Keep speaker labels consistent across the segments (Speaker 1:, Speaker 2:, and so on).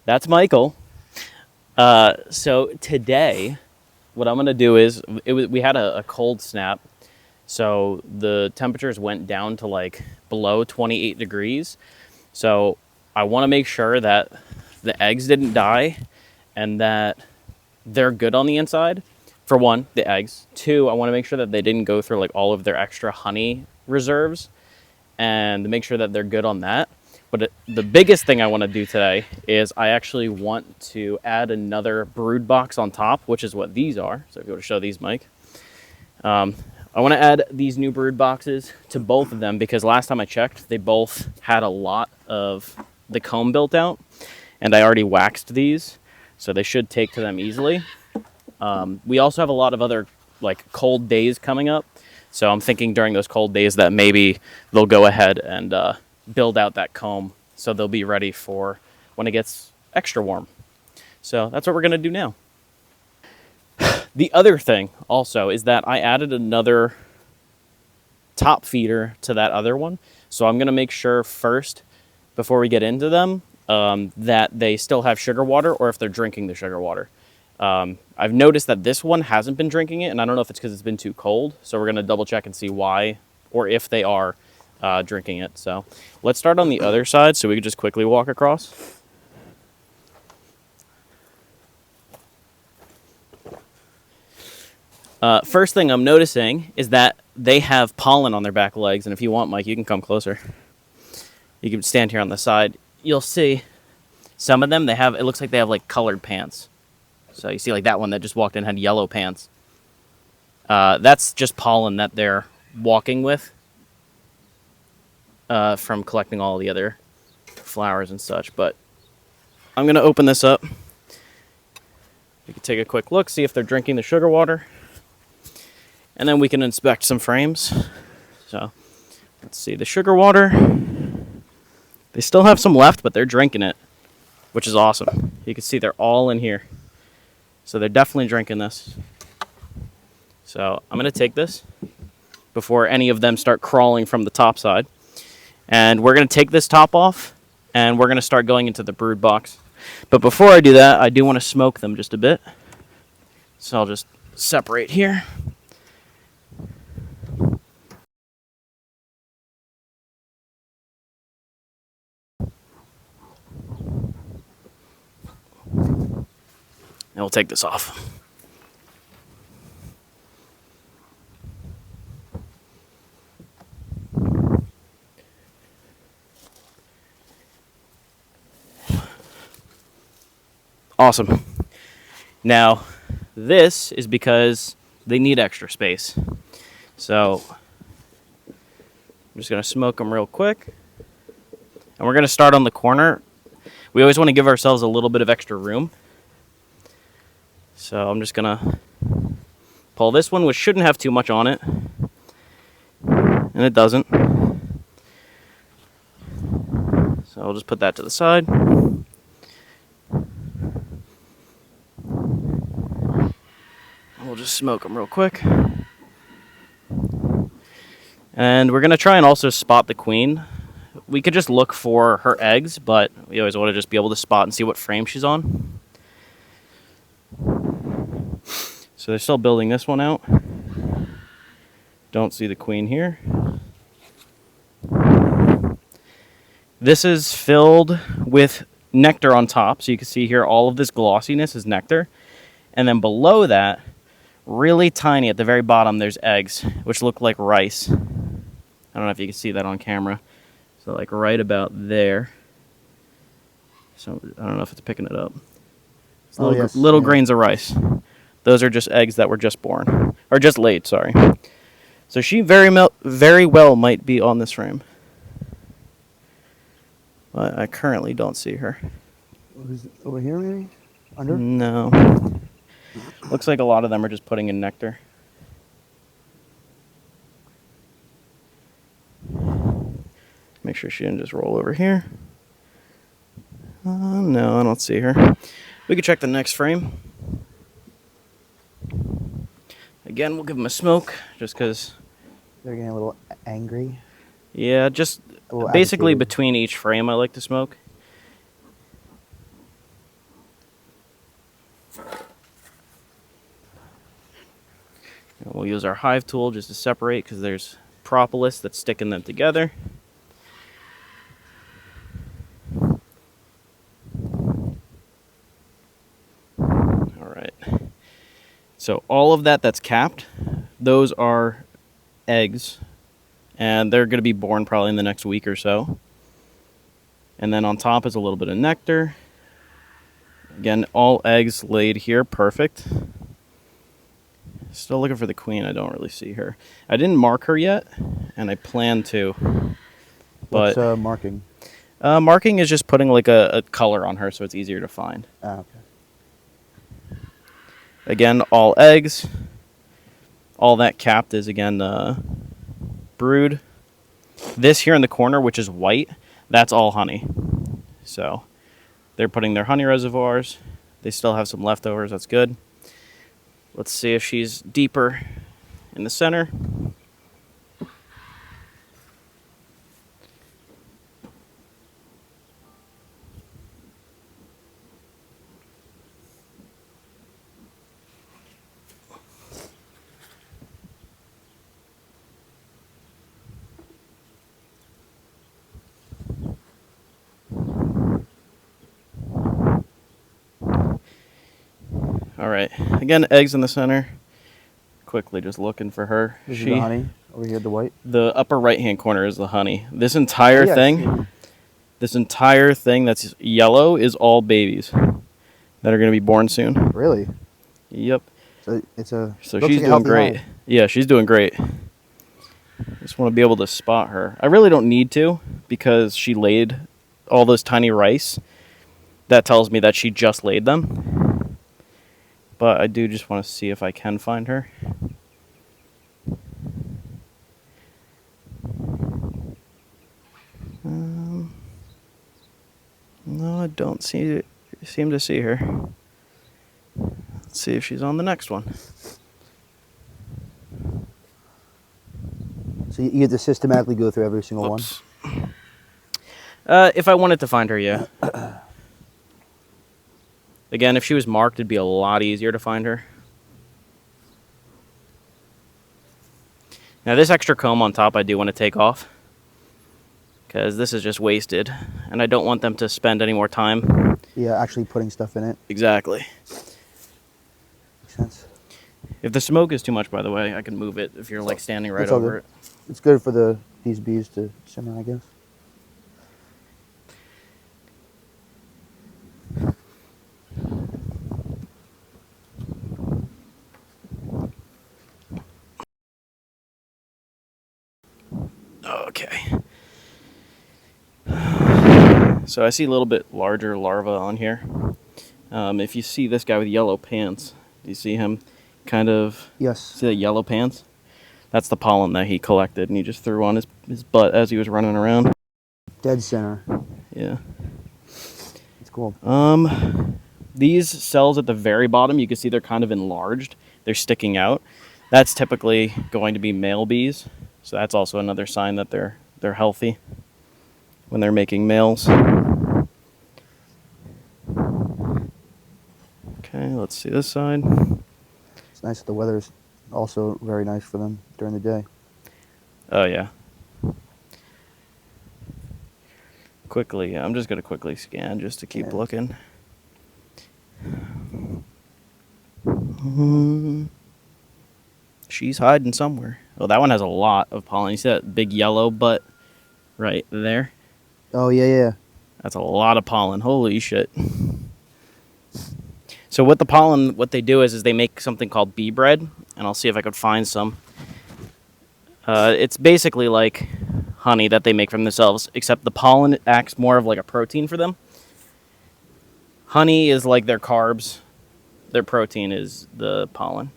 Speaker 1: That's Michael. So today, what I'm gonna do is we had a cold snap, so the temperatures went down to like below 28 degrees. So I want to make sure that the eggs didn't die and that they're good on the inside. For one, the eggs. Two, I want to make sure that they didn't go through like all of their extra honey reserves and make sure that they're good on that. But the biggest thing I want to do today is I actually want to add another brood box on top, which is what these are. So if you want to show these, Mike. I want to add these new brood boxes to both of them because last time I checked, they both had a lot of the comb built out, and I already waxed these, so they should take to them easily. We also have a lot of other like cold days coming up, so I'm thinking during those cold days that maybe they'll go ahead and build out that comb so they'll be ready for when it gets extra warm. So that's what we're going to do now. The other thing also is that I added another top feeder to that other one. So I'm going to make sure first, before we get into them, that they still have sugar water or if they're drinking the sugar water. I've noticed that this one hasn't been drinking it, and I don't know if it's because it's been too cold. So we're going to double check and see why or if they are drinking it. So let's start on the other side so we can just quickly walk across. First thing I'm noticing is that they have pollen on their back legs, and if you want, Mike, you can come closer. You can stand here on the side. You'll see some of them, it looks like they have like colored pants. So you see like that one that just walked in had yellow pants. That's just pollen that they're walking with from collecting all the other flowers and such. But I'm going to open this up. You can take a quick look, see if they're drinking the sugar water. And then we can inspect some frames. So let's see the sugar water. They still have some left, but they're drinking it, which is awesome. You can see they're all in here. So they're definitely drinking this. So I'm going to take this before any of them start crawling from the top side. And we're going to take this top off, and we're going to start going into the brood box. But before I do that, I do want to smoke them just a bit. So I'll just separate here. And we'll take this off. Awesome. Now, this is because they need extra space. So, I'm just going to smoke them real quick. And we're going to start on the corner. We always want to give ourselves a little bit of extra room. So, I'm just going to pull this one, which shouldn't have too much on it. And it doesn't. So, I'll just put that to the side. We'll just smoke them real quick. And we're going to try and also spot the queen. We could just look for her eggs, but we always want to just be able to spot and see what frame she's on. So they're still building this one out. Don't see the queen here. This is filled with nectar on top. So you can see here all of this glossiness is nectar. And then below that, really tiny at the very bottom, there's eggs, which look like rice. I don't know if you can see that on camera. So like right about there. So I don't know if it's picking it up. It's little grains of rice. Those are just eggs that were just born. Or just laid, sorry. So she very well might be on this frame. But I currently don't see her.
Speaker 2: Is it over here maybe? Under?
Speaker 1: No. Looks like a lot of them are just putting in nectar. Make sure she didn't just roll over here. No, I don't see her. We could check the next frame. Again, we'll give them a smoke, just because...
Speaker 2: They're getting a little angry.
Speaker 1: Yeah, just basically agitated. Between each frame I like to smoke. And we'll use our hive tool just to separate because there's propolis that's sticking them together. All right. So all of that's capped, those are eggs, and they're going to be born probably in the next week or so. And then on top is a little bit of nectar. Again, all eggs laid here, perfect. Still looking for the queen. I don't really see her. I didn't mark her yet, and I plan to.
Speaker 2: What's
Speaker 1: But
Speaker 2: marking?
Speaker 1: marking is just putting like a color on her so it's easier to find.
Speaker 2: Ah, okay.
Speaker 1: Again, all eggs. All that capped is, again, brood. This here in the corner, which is white, that's all honey. So they're putting their honey reservoirs. They still have some leftovers. That's good. Let's see if she's deeper in the center. All right. Again, eggs in the center. Quickly just looking for her.
Speaker 2: This is the honey over here, the white.
Speaker 1: The upper right-hand corner is the honey. This entire
Speaker 2: yeah,
Speaker 1: thing, this entire thing that's yellow is all babies that are going to be born soon.
Speaker 2: Really?
Speaker 1: Yep.
Speaker 2: So it's a.
Speaker 1: So
Speaker 2: looks
Speaker 1: she's
Speaker 2: like a
Speaker 1: doing
Speaker 2: healthy
Speaker 1: great.
Speaker 2: hive.
Speaker 1: Yeah, she's doing great. Just want to be able to spot her. I really don't need to because she laid all those tiny rice. That tells me that she just laid them. But I do just want to see if I can find her. No, I don't seem to see her. Let's see if she's on the next one.
Speaker 2: So you have to systematically go through every single one.
Speaker 1: If I wanted to find her, yeah. Again, if she was marked, it'd be a lot easier to find her. Now, this extra comb on top I do want to take off because this is just wasted, and I don't want them to spend any more time.
Speaker 2: Yeah, actually putting stuff in it.
Speaker 1: Exactly.
Speaker 2: Makes sense.
Speaker 1: If the smoke is too much, by the way, I can move it if you're like standing right
Speaker 2: It's all
Speaker 1: over
Speaker 2: good.
Speaker 1: it.
Speaker 2: It's good for these bees to simmer, I guess.
Speaker 1: Okay. So I see a little bit larger larva on here. If you see this guy with yellow pants, do you see him kind of...
Speaker 2: Yes.
Speaker 1: See that yellow pants? That's the pollen that he collected, and he just threw on his butt as he was running around.
Speaker 2: Dead center.
Speaker 1: Yeah.
Speaker 2: It's cool.
Speaker 1: These cells at the very bottom, you can see they're kind of enlarged. They're sticking out. That's typically going to be male bees. So that's also another sign that they're healthy when they're making males. Okay, let's see this side.
Speaker 2: It's nice that the weather's also very nice for them during the day.
Speaker 1: Oh, yeah. Quickly, I'm just going to quickly scan just to keep looking. She's hiding somewhere. Oh, that one has a lot of pollen. You see that big yellow butt right there?
Speaker 2: Oh, yeah.
Speaker 1: That's a lot of pollen. Holy shit. So with the pollen, what they do is they make something called bee bread, and I'll see if I could find some. It's basically like honey that they make from themselves, except the pollen acts more of like a protein for them. Honey is like their carbs. Their protein is the pollen.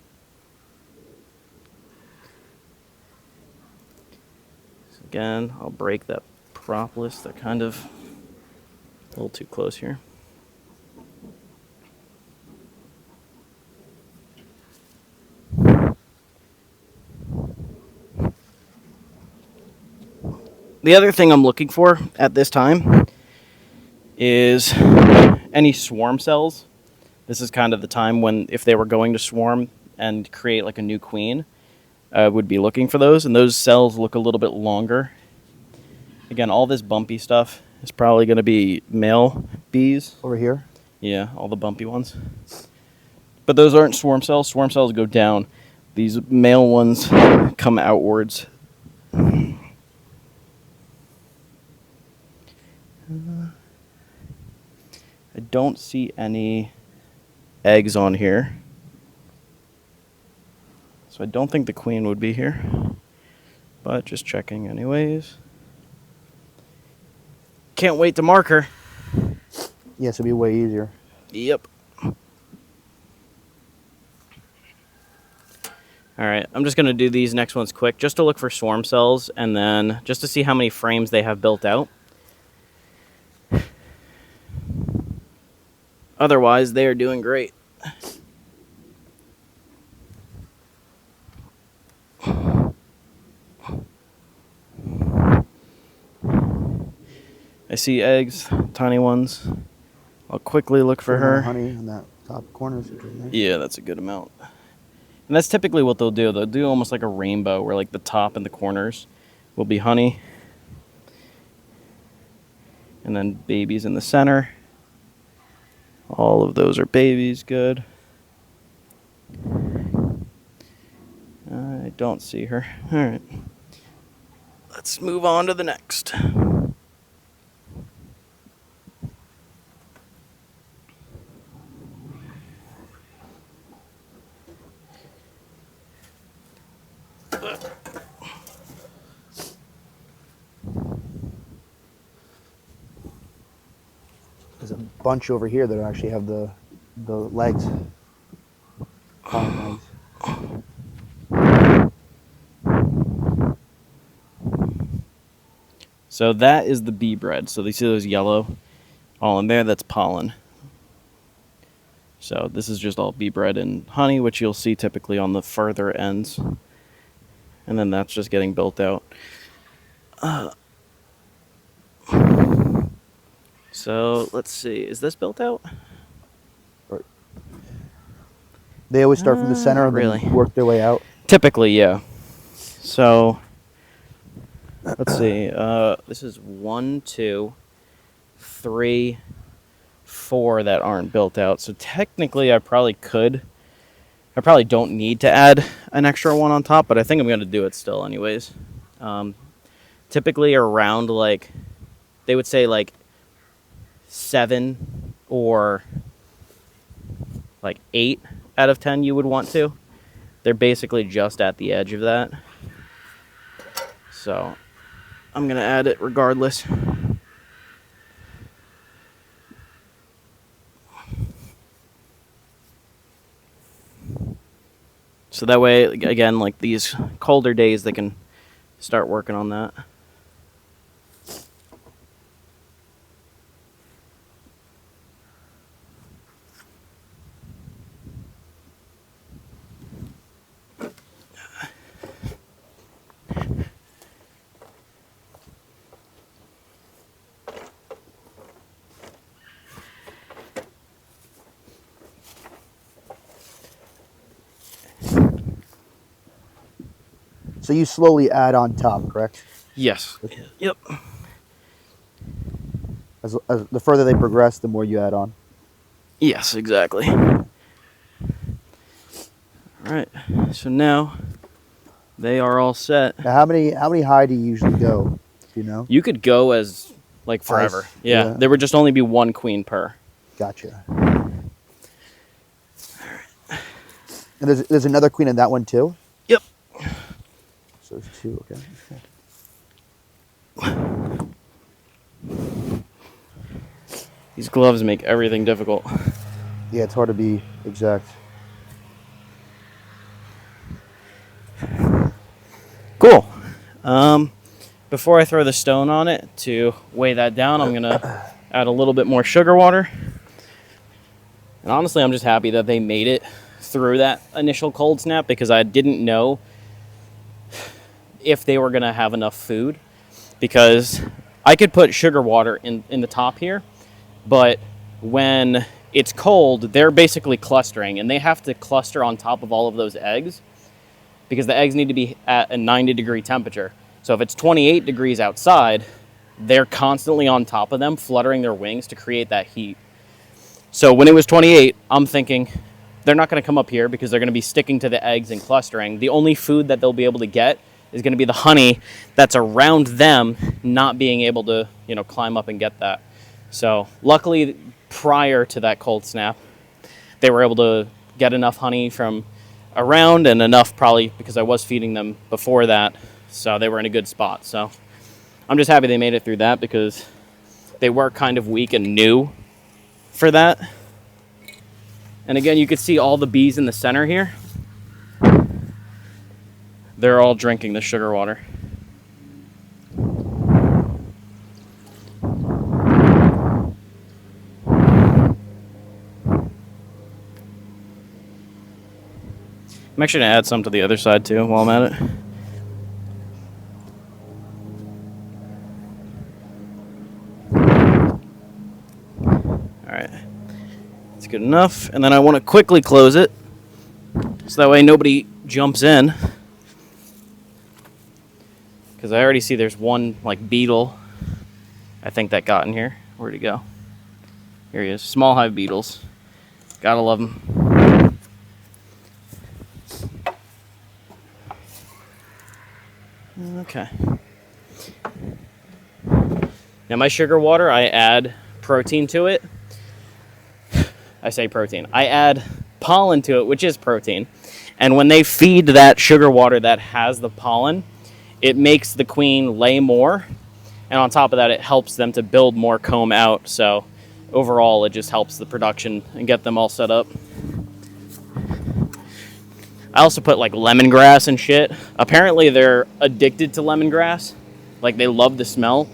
Speaker 1: So again, I'll break that propolis. They're kind of a little too close here. The other thing I'm looking for at this time is any swarm cells. This is kind of the time when, if they were going to swarm and create like a new queen, I would be looking for those, and those cells look a little bit longer. Again, all this bumpy stuff is probably going to be male bees.
Speaker 2: Over here?
Speaker 1: Yeah, all the bumpy ones. But those aren't swarm cells. Swarm cells go down. These male ones come outwards. I don't see any eggs on here. So I don't think the queen would be here. But just checking anyways. Can't wait to mark her.
Speaker 2: Yes, it'd be way easier.
Speaker 1: Yep. All right, I'm just going to do these next ones quick just to look for swarm cells and then just to see how many frames they have built out. Otherwise, they are doing great. I see eggs, tiny ones. I'll quickly look for her.
Speaker 2: Honey in that top corner.
Speaker 1: Yeah, that's a good amount. And that's typically what they'll do. They'll do almost like a rainbow where like the top and the corners will be honey. And then babies in the center. All of those are babies, good. I don't see her. All right. Let's move on to the next.
Speaker 2: There's a bunch over here that actually have the legs. Legs.
Speaker 1: So that is the bee bread. So you see those yellow all in there? That's pollen. So this is just all bee bread and honey, which you'll see typically on the further ends. And then that's just getting built out. So let's see. Is this built out?
Speaker 2: They always start from the center and
Speaker 1: really
Speaker 2: then work their way out.
Speaker 1: Typically, yeah. So let's see. This is 1, 2, 3, 4 that aren't built out. So technically, I probably don't need to add an extra one on top, but I think I'm going to do it still anyways. Typically around like, they would say like 7 or like 8 out of 10 you would want to. They're basically just at the edge of that. So I'm going to add it regardless. So that way, again, like these colder days, they can start working on that.
Speaker 2: So you slowly add on top, correct?
Speaker 1: Yes. Yep.
Speaker 2: As the further they progress, the more you add on.
Speaker 1: Yes, exactly. All right. So now they are all set.
Speaker 2: Now, how many high do you usually go? Do you know?
Speaker 1: You could go as like forever. Yeah. There would just only be one queen per.
Speaker 2: Gotcha. And there's another queen in that one too?
Speaker 1: Yep.
Speaker 2: So it's 2, okay.
Speaker 1: These gloves make everything difficult.
Speaker 2: Yeah, it's hard to be exact.
Speaker 1: Cool. Before I throw the stone on it to weigh that down, I'm going to add a little bit more sugar water. And honestly, I'm just happy that they made it through that initial cold snap because I didn't know if they were going to have enough food, because I could put sugar water in the top here, but when it's cold, they're basically clustering, and they have to cluster on top of all of those eggs. because the eggs need to be at a 90-degree temperature. So if it's 28 degrees outside, they're constantly on top of them, fluttering their wings to create that heat. So when it was 28, I'm thinking they're not going to come up here because they're going to be sticking to the eggs and clustering. The only food that they'll be able to get is going to be the honey that's around them, not being able to, climb up and get that. So luckily, prior to that cold snap, they were able to get enough honey from around, and enough probably because I was feeding them before that. So they were in a good spot. So I'm just happy they made it through that, because they were kind of weak and new for that. And again, you can see all the bees in the center here. They're all drinking the sugar water. I'm actually going to add some to the other side too while I'm at it. Alright, that's good enough. And then I want to quickly close it, so that way nobody jumps in. Because I already see there's one beetle, I think, that got in here. Where'd he go? Here he is. Small hive beetles. Gotta love them. Okay. Now my sugar water, I add protein to it. I say protein. I add pollen to it, which is protein. And when they feed that sugar water that has the pollen, it makes the queen lay more. And on top of that, it helps them to build more comb out. So overall, it just helps the production and get them all set up. I also put lemongrass and shit. Apparently they're addicted to lemongrass. They love the smell.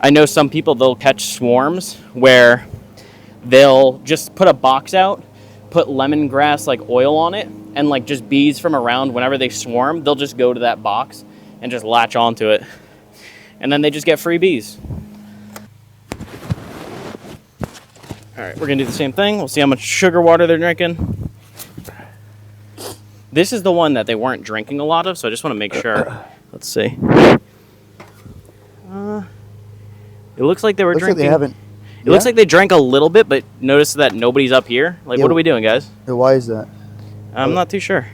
Speaker 1: I know some people, they'll catch swarms where they'll just put a box out, put lemongrass oil on it, and just bees from around, whenever they swarm, they'll just go to that box and just latch onto it. And then they just get free bees. Alright, we're going to do the same thing. We'll see how much sugar water they're drinking. This is the one that they weren't drinking a lot of, so I just want to make sure. Let's see. It looks like they were drinking.
Speaker 2: Like they haven't.
Speaker 1: It looks like they drank a little bit, but notice that nobody's up here. What are we doing, guys?
Speaker 2: Why is that?
Speaker 1: I'm not too sure.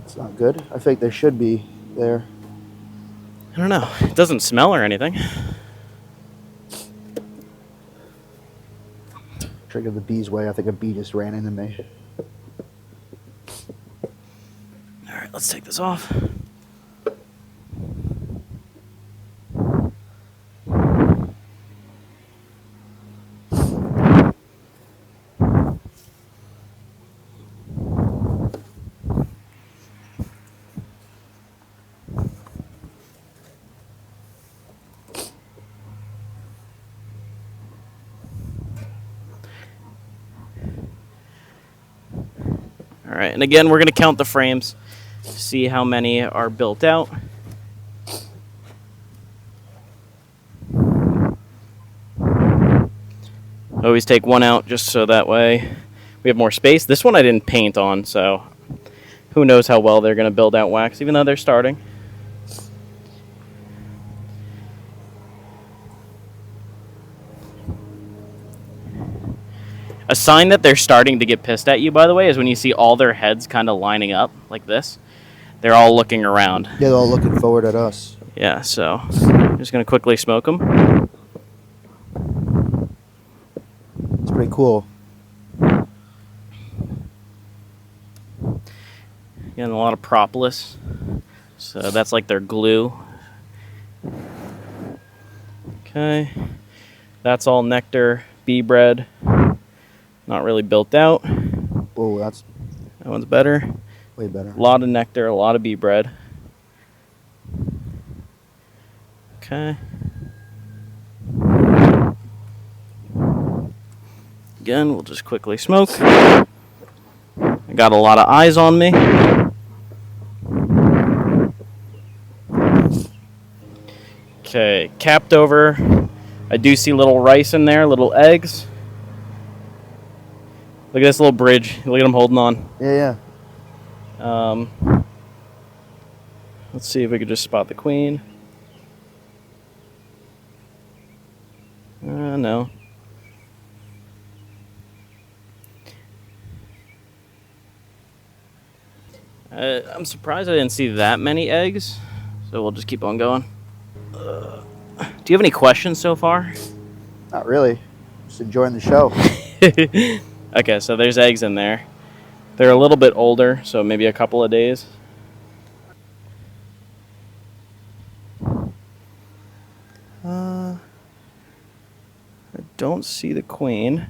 Speaker 2: It's not good. I think they should be there.
Speaker 1: I don't know. It doesn't smell or anything.
Speaker 2: Trigger the bee's way. I think a bee just ran into me.
Speaker 1: All right, let's take this off. All right, and again, we're going to count the frames, see how many are built out. Always take one out just so that way we have more space. This one I didn't paint on, so who knows how well they're going to build out wax, even though they're starting. A sign that they're starting to get pissed at you, by the way, is when you see all their heads kind of lining up like this. They're all looking around.
Speaker 2: Yeah, they're all looking forward at us.
Speaker 1: Yeah, so I'm just going to quickly smoke them.
Speaker 2: It's pretty cool.
Speaker 1: Again, a lot of propolis. So that's their glue. Okay. That's all nectar, bee bread. Not really built out.
Speaker 2: Oh, that
Speaker 1: one's better.
Speaker 2: Way better.
Speaker 1: A lot of nectar, a lot of bee bread. Okay. Again, we'll just quickly smoke. I got a lot of eyes on me. Okay, capped over. I do see little rice in there, little eggs. Look at this little bridge. Look at him holding on.
Speaker 2: Yeah,
Speaker 1: Um, let's see if we could just spot the queen. No. I'm surprised I didn't see that many eggs, so we'll just keep on going. Do you have any questions so far?
Speaker 2: not really. Just enjoying the show.
Speaker 1: Okay, so there's eggs in there. They're a little bit older, so maybe a couple of days. I don't see the queen.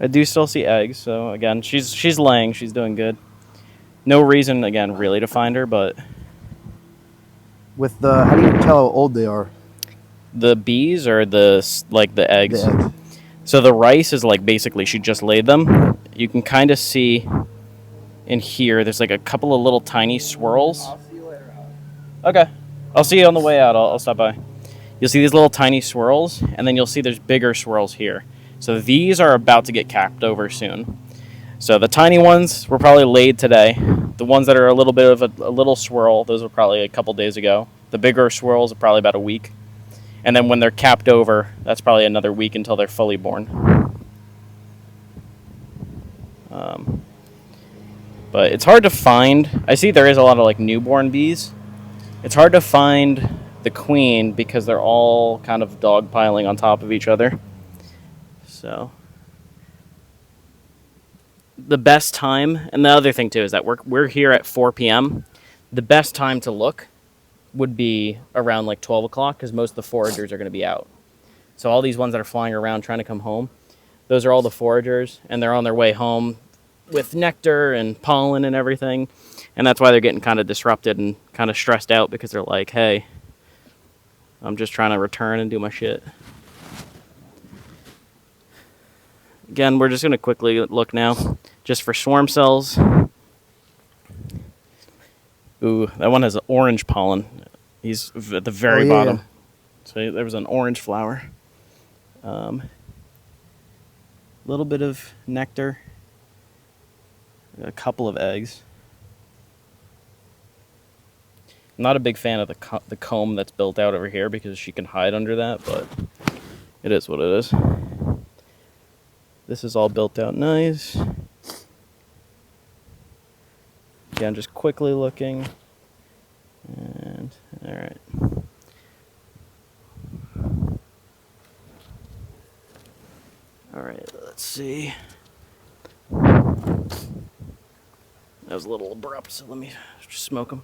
Speaker 1: I do still see eggs, so again, she's laying. She's doing good. No reason, again, really to find her, but
Speaker 2: With the, how do you tell how old they are?
Speaker 1: the bees or the eggs.
Speaker 2: The eggs.
Speaker 1: So the rice is like basically she just laid them. You can kind of see in here. There's like a couple of little tiny swirls.
Speaker 2: I'll see you later.
Speaker 1: Okay, I'll see you on the way out. I'll stop by. You'll see these little tiny swirls, and then you'll see there's bigger swirls here. So these are about to get capped over soon. So the tiny ones were probably laid today. The ones that are a little bit of a little swirl, those were probably a couple days ago. The bigger swirls are probably about a week. And then when they're capped over, that's probably another week until they're fully born. But it's hard to find. I see there is a lot of like newborn bees. It's hard to find the queen because they're all kind of dogpiling on top of each other. So the best time, and the other thing too is that we're here at 4 p.m. The best time to look would be around like 12 o'clock because most of the foragers are going to be out. So all these ones that are flying around trying to come home, those are all the foragers, and they're on their way home with nectar and pollen and everything. And that's why they're getting kind of disrupted and kind of stressed out because they're like, hey, I'm just trying to return and do my shit. Again, we're just going to quickly look now just for swarm cells. Ooh, that one has orange pollen. He's at the very bottom. So there was an orange flower. Little bit of nectar. A couple of eggs. I'm not a big fan of the comb that's built out over here because she can hide under that, but it is what it is. This is all built out nice. Again, just quickly looking. And, all right. All right, let's see. That was a little abrupt, so let me just smoke them.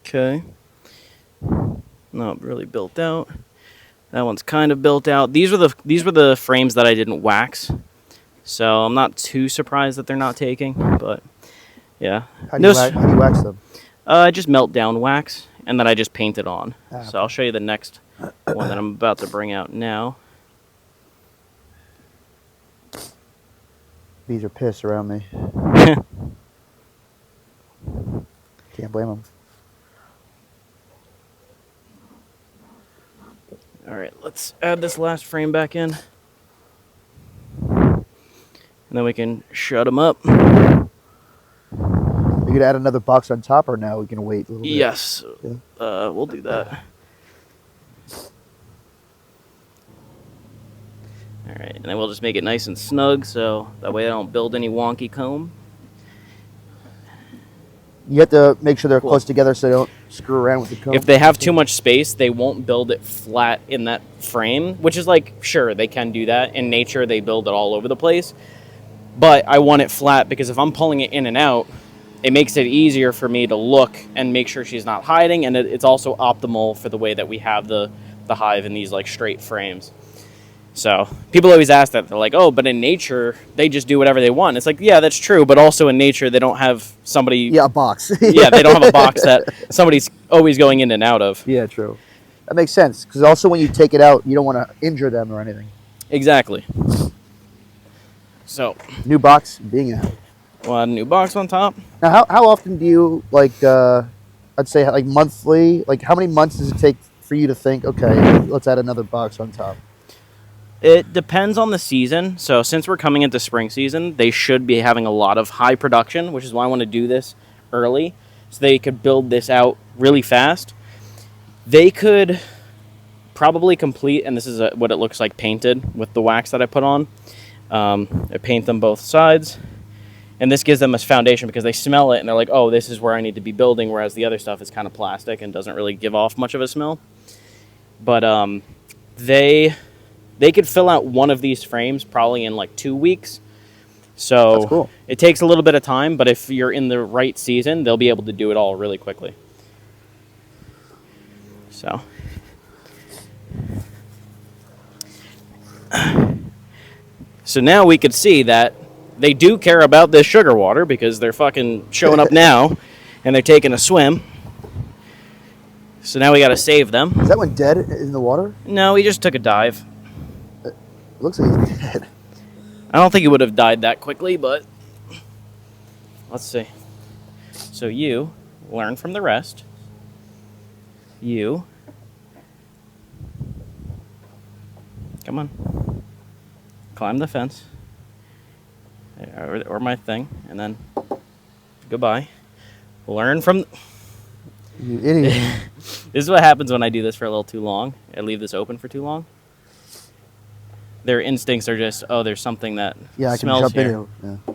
Speaker 1: Okay. Not really built out. That one's kind of built out. These were the frames that I didn't wax, so I'm not too surprised that they're not taking. But yeah,
Speaker 2: How do you wax them?
Speaker 1: I just melt down wax and then I just paint it on.
Speaker 2: Ah.
Speaker 1: So I'll show you the next one that I'm about to bring out now.
Speaker 2: Bees are pissed around me. Can't blame them.
Speaker 1: All right, let's add this last frame back in. And then we can shut them up.
Speaker 2: You could add another box on top, or now we can wait a little bit?
Speaker 1: Yes,
Speaker 2: Yeah.
Speaker 1: we'll do that. All right, and then we'll just make it nice and snug so that way I don't build any wonky comb.
Speaker 2: You have to make sure they're
Speaker 1: Cool.
Speaker 2: close together so they don't screw around with the comb.
Speaker 1: If they have too much space, they won't build it flat in that frame, which is like, sure, they can do that. In nature, they build it all over the place. But I want it flat because if I'm pulling it in and out, it makes it easier for me to look and make sure she's not hiding, and it's also optimal for the way that we have the hive in these like straight frames. So people always ask that. They're like, oh, but in nature, they just do whatever they want. It's like, yeah, that's true. But also in nature, they don't have somebody.
Speaker 2: Yeah, a box.
Speaker 1: Yeah, they don't have a box that somebody's always going in and out of.
Speaker 2: Yeah, true. That makes sense. Because also when you take it out, you don't want to injure them or anything.
Speaker 1: Exactly. So,
Speaker 2: New box being out.
Speaker 1: we'll add a new box on top.
Speaker 2: Now, how often do you I'd say like monthly. Like, how many months does it take for you to think, okay, let's add another box on top?
Speaker 1: It depends on the season. So since we're coming into spring season, they should be having a lot of high production, which is why I want to do this early, so they could build this out really fast. They could probably complete, and this is what it looks like painted with the wax that I put on. I paint them both sides, and this gives them a foundation because they smell it and they're like, oh, this is where I need to be building, whereas the other stuff is kind of plastic and doesn't really give off much of a smell. But they could fill out one of these frames probably in like 2 weeks. So
Speaker 2: That's cool.
Speaker 1: It takes a little bit of time, but if you're in the right season, they'll be able to do it all really quickly. So now we could see that they do care about this sugar water because they're fucking showing up now and they're taking a swim. So now we got to save them.
Speaker 2: Is that one dead in the water?
Speaker 1: No, he just took a dive.
Speaker 2: It looks like he's dead.
Speaker 1: I don't think he would have died that quickly, but let's see. So you learn from the rest. You come on, climb the fence, or my thing, and then goodbye. Learn from.
Speaker 2: You idiot.
Speaker 1: This is what happens when I do this for a little too long. I leave this open for too long. Their instincts are just, oh, there's something that
Speaker 2: Yeah, I can
Speaker 1: smells
Speaker 2: jump
Speaker 1: here.
Speaker 2: in it. Yeah.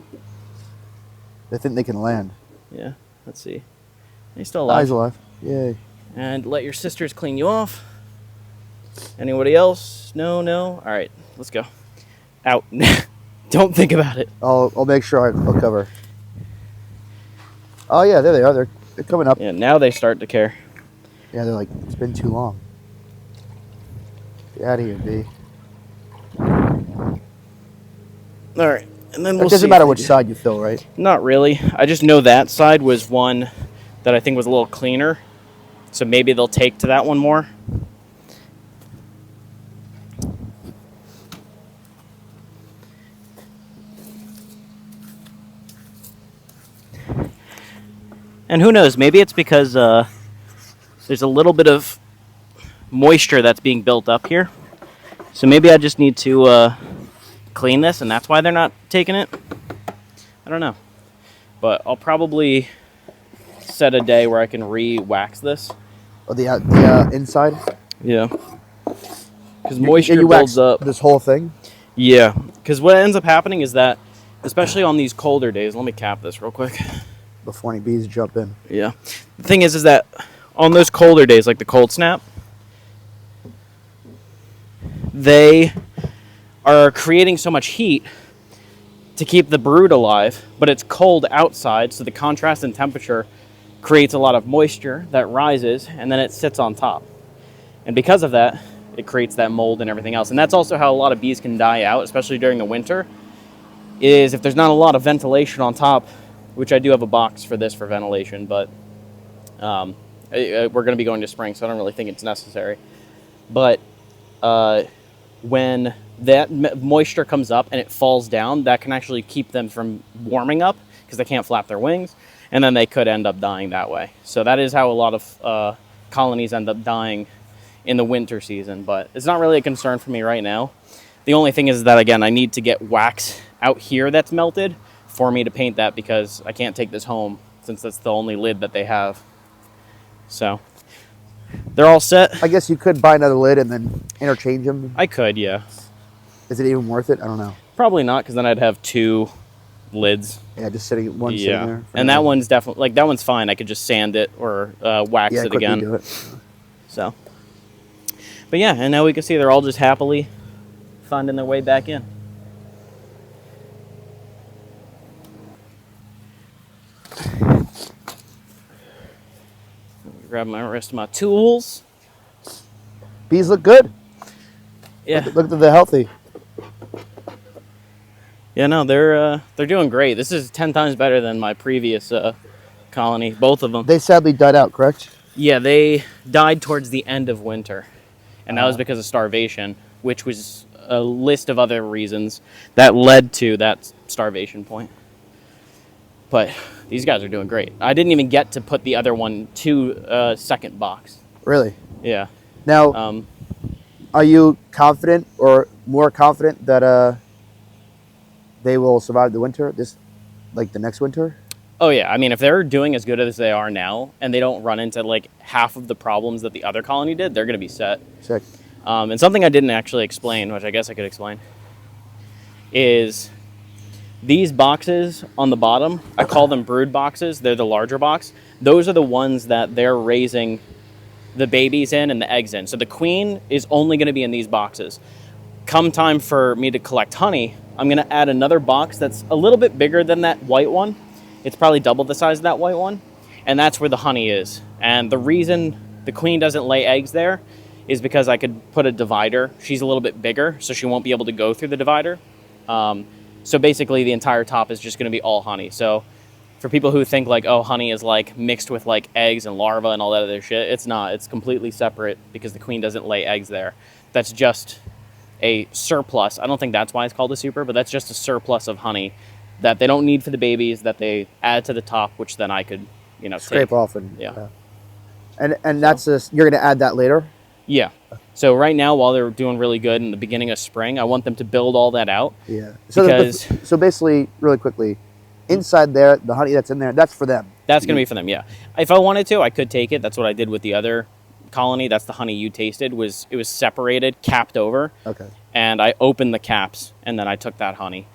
Speaker 2: They think they can land.
Speaker 1: Yeah, let's see. He's still alive.
Speaker 2: He's alive. Yay.
Speaker 1: And let your sisters clean you off. Anybody else? No. All right, let's go. Out. Don't think about it.
Speaker 2: I'll make sure I'll cover. Oh yeah, there they are. They're coming up.
Speaker 1: Yeah, now they start to care.
Speaker 2: Yeah, they're like, it's been too long. Get out of here, B.
Speaker 1: All right, and then we'll
Speaker 2: It
Speaker 1: see.
Speaker 2: doesn't matter which side you fill, right?
Speaker 1: Not really. I just know that side was one that I think was a little cleaner. So maybe they'll take to that one more. And who knows, maybe it's because there's a little bit of moisture that's being built up here. So maybe I just need to clean this, and that's why they're not taking it. I don't know. But I'll probably set a day where I can re-wax this.
Speaker 2: Oh, the inside?
Speaker 1: Yeah. Because moisture
Speaker 2: you
Speaker 1: builds up.
Speaker 2: This whole thing?
Speaker 1: Yeah. Because what ends up happening is that, especially on these colder days, let me cap this real quick.
Speaker 2: Before any bees jump in.
Speaker 1: Yeah. The thing is that on those colder days, like the cold snap, they are creating so much heat to keep the brood alive, but it's cold outside, so the contrast in temperature creates a lot of moisture that rises, and then it sits on top. And because of that, it creates that mold and everything else. And that's also how a lot of bees can die out, especially during the winter, is if there's not a lot of ventilation on top, which I do have a box for this for ventilation, but we're going to be going to spring, so I don't really think it's necessary. But when that moisture comes up and it falls down, that can actually keep them from warming up because they can't flap their wings, and then they could end up dying that way. So that is how a lot of colonies end up dying in the winter season, but it's not really a concern for me right now. The only thing is that, again, I need to get wax out here that's melted for me to paint that because I can't take this home since that's the only lid that they have. So they're all set.
Speaker 2: I guess you could buy another lid and then interchange them.
Speaker 1: I could, yeah.
Speaker 2: Is it even worth it? I don't know.
Speaker 1: Probably not, because then I'd have two lids.
Speaker 2: Yeah, just sitting one sitting there.
Speaker 1: And that one's definitely, like, that one's fine. I could just sand it or wax it again.
Speaker 2: Do it.
Speaker 1: So, but yeah, and now we can see they're all just happily finding their way back in. Grab my rest of my tools.
Speaker 2: Bees look good.
Speaker 1: Yeah.
Speaker 2: Look at the healthy.
Speaker 1: Yeah, no, they're doing great. This is 10 times better than my previous colony, both of them.
Speaker 2: They sadly died out, correct?
Speaker 1: Yeah, they died towards the end of winter, and that was because of starvation, which was a list of other reasons that led to that starvation point. But these guys are doing great. I didn't even get to put the other one to second box.
Speaker 2: Really?
Speaker 1: Yeah.
Speaker 2: Now,
Speaker 1: Um,
Speaker 2: are you confident or more confident that they will survive the winter? Like the next winter?
Speaker 1: oh yeah. I mean, if they're doing as good as they are now, and they don't run into like half of the problems that the other colony did, they're going to be set.
Speaker 2: Sick.
Speaker 1: And something I didn't actually explain, which I guess I could explain, is these boxes on the bottom. I call them brood boxes. They're the larger box. Those are the ones that they're raising the babies in and the eggs in. So the queen is only going to be in these boxes. Come time for me to collect honey, I'm going to add another box that's a little bit bigger than that white one. It's probably double the size of that white one. And that's where the honey is. And the reason the queen doesn't lay eggs there is because I could put a divider. She's a little bit bigger, so she won't be able to go through the divider. So basically the entire top is just going to be all honey. So for people who think like, oh, honey is like mixed with like eggs and larvae and all that other shit, it's not. It's completely separate because the queen doesn't lay eggs there. That's just a surplus. I don't think that's why it's called a super, but that's just a surplus of honey that they don't need for the babies that they add to the top, which then I could,
Speaker 2: Scrape
Speaker 1: take.
Speaker 2: off and
Speaker 1: Yeah.
Speaker 2: And that's just, you're going to add that later?
Speaker 1: Yeah. So right now, while they're doing really good in the beginning of spring, I want them to build all that out.
Speaker 2: Yeah. So
Speaker 1: Because
Speaker 2: so basically, really quickly, inside there, the honey that's in there, that's for them.
Speaker 1: that's going to be for them, yeah. If I wanted to, I could take it. That's what I did with the other colony. That's the honey you tasted. It was separated, capped over,
Speaker 2: Okay.
Speaker 1: and I opened the caps, and then I took that honey.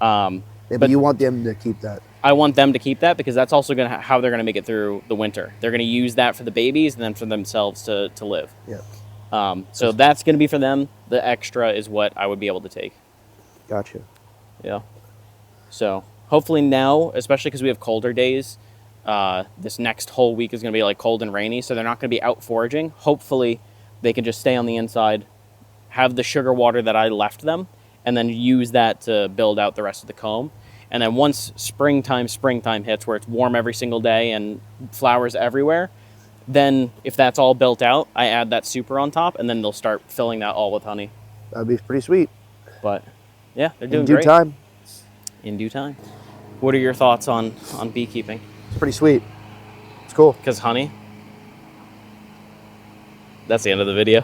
Speaker 2: Yeah, but you want them to keep that.
Speaker 1: I want them to keep that because that's also going to how they're going to make it through the winter. They're going to use that for the babies and then for themselves to live.
Speaker 2: Yeah.
Speaker 1: So that's going to be for them. The extra is what I would be able to take.
Speaker 2: Gotcha.
Speaker 1: Yeah. So hopefully now, especially because we have colder days, this next whole week is going to be like cold and rainy, so they're not going to be out foraging. Hopefully they can just stay on the inside, have the sugar water that I left them, and then use that to build out the rest of the comb. And then once springtime hits where it's warm every single day and flowers everywhere, then if that's all built out, I add that super on top, and then they'll start filling that all with honey.
Speaker 2: That'd be pretty sweet.
Speaker 1: But yeah, they're doing
Speaker 2: In due
Speaker 1: great.
Speaker 2: time.
Speaker 1: In due time. What are your thoughts on beekeeping?
Speaker 2: It's pretty sweet. It's cool.
Speaker 1: Because honey? That's the end of the video.